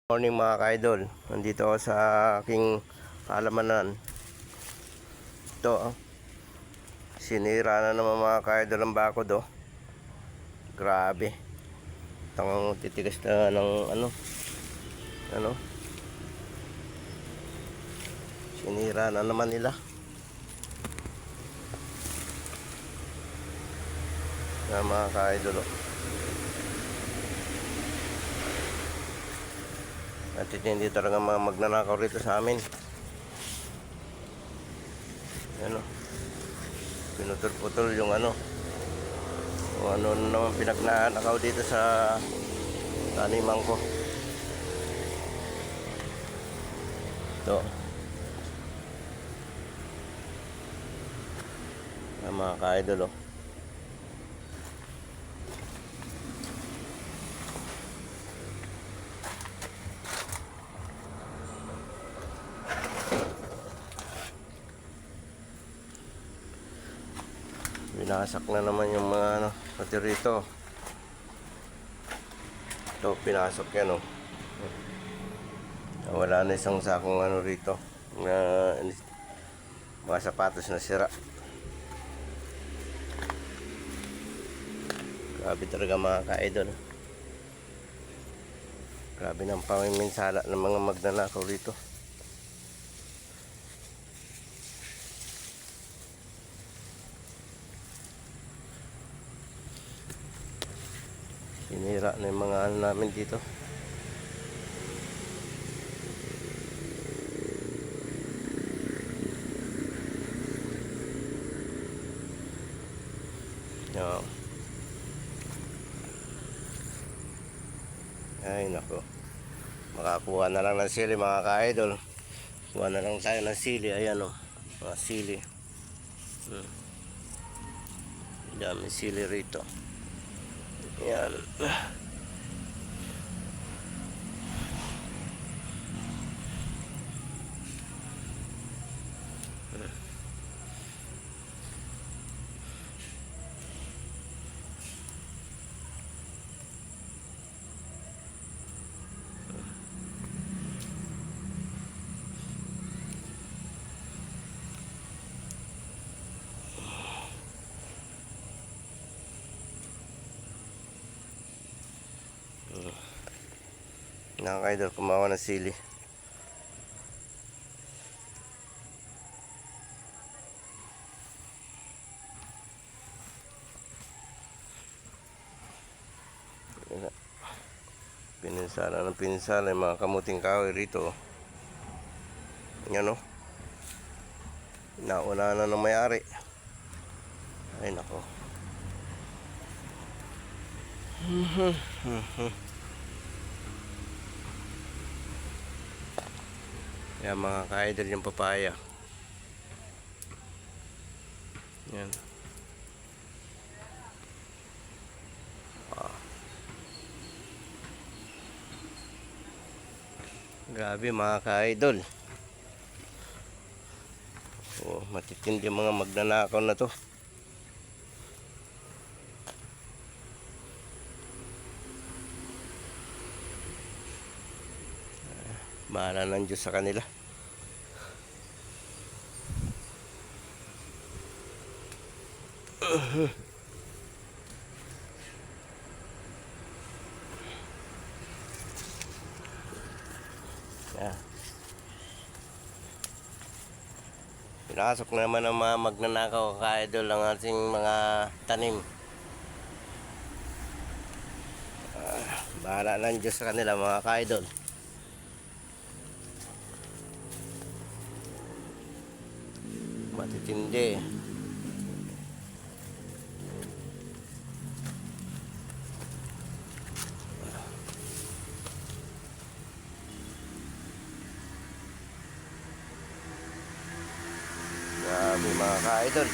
Morning mga ka-idol, nandito ako sa aking halamanan. Ito sinira na naman mga ka-idol ang bakod Grabe. Tangang titigas na ng ano sinira na naman nila. Mga ka-idol At hindi talaga mga magnanakaw rito sa amin. Pinutol-putol yung ano naman pinagnanakaw dito sa taniman ko. Ito mga ka-idol Binasak na naman yung mga pati rito. Ito, pinasok yan Wala na isang sakong rito na mga sapatos na sira. Grabe talaga mga ka-idol. Grabe ng pamiminsala ng mga magnanakaw rito. Sinira na yung mga namin dito. Ay nako, makakuha na lang ng sili mga ka-idol. Kuha na lang tayo ng sili. Ayan mga sili. Dami sili rito. Ayan. Nakaka-idol, kumawa ng sili. Pininsala ng pinsala yung mga kamuting kahoy rito. Yan nauna na ng may-ari. Ay nako. Yan mga ka-idol yung papaya. Yan. Grabe mga ka-idol. Matitindi mga magnanakaw na to. Bahala ng Diyos sa kanila. Pinasok naman ng mga magnanakaw ka-idol ang ating mga tanim. Bahala ng Diyos sa kanila mga ka-idol. Matitindi. Grabe mga ka-idol.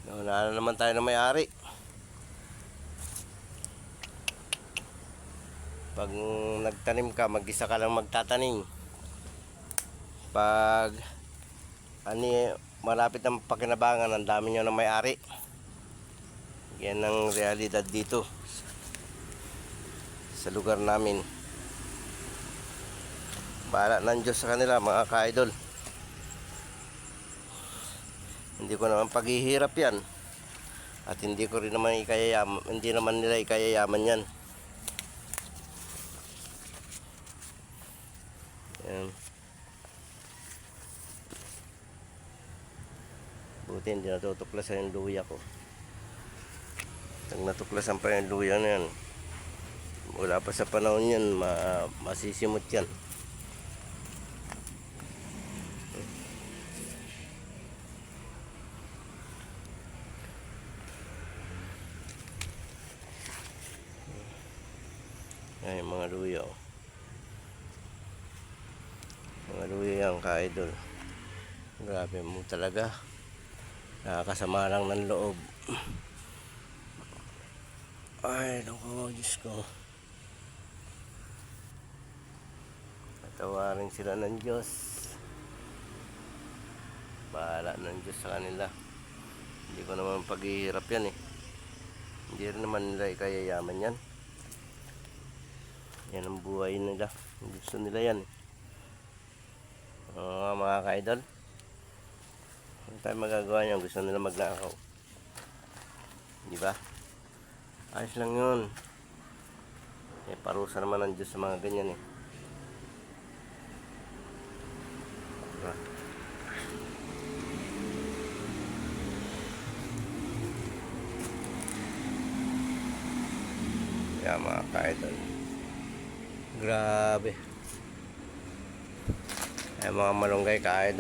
Nauna na naman tayo ng may-ari. Pag nagtanim ka, mag-isa ka lang magtatanim. Pag malapit ang pakinabangan, ang dami nyo ng may-ari. Yan ang realidad dito sa lugar namin. Bahala ng Diyos sa kanila mga ka-idol. Hindi ko naman paghihirap yan. At hindi ko rin naman hindi naman nila ikayayaman yan. Yan. Buti hindi natutuklasan yung luya ko. Pag natuklasan pa yung luya na yan, wala pa sa panahon yan, masisimot yan. Ay, mga luya, oh. Mga luya yan, ka-idol. Grabe mo talaga. Nakakasama lang ng loob. Ay, naku, Diyos ko. Patawarin sila ng Diyos. Bahala ng Diyos sa kanila. Hindi ko naman paghihirap yan eh. Hindi rin naman nila ikayayaman yan. Yan ang buhay nila. Gusto nila yan eh. Mga ka-idol, ano tayo magagawa niyan? Gusto nila magnakaw, di ba? Ayos lang yun. Parusa naman ng Diyos sa mga ganyan eh. Diba? Kaya mga ka-idol, grabe. Ay mga malunggay ka-idol.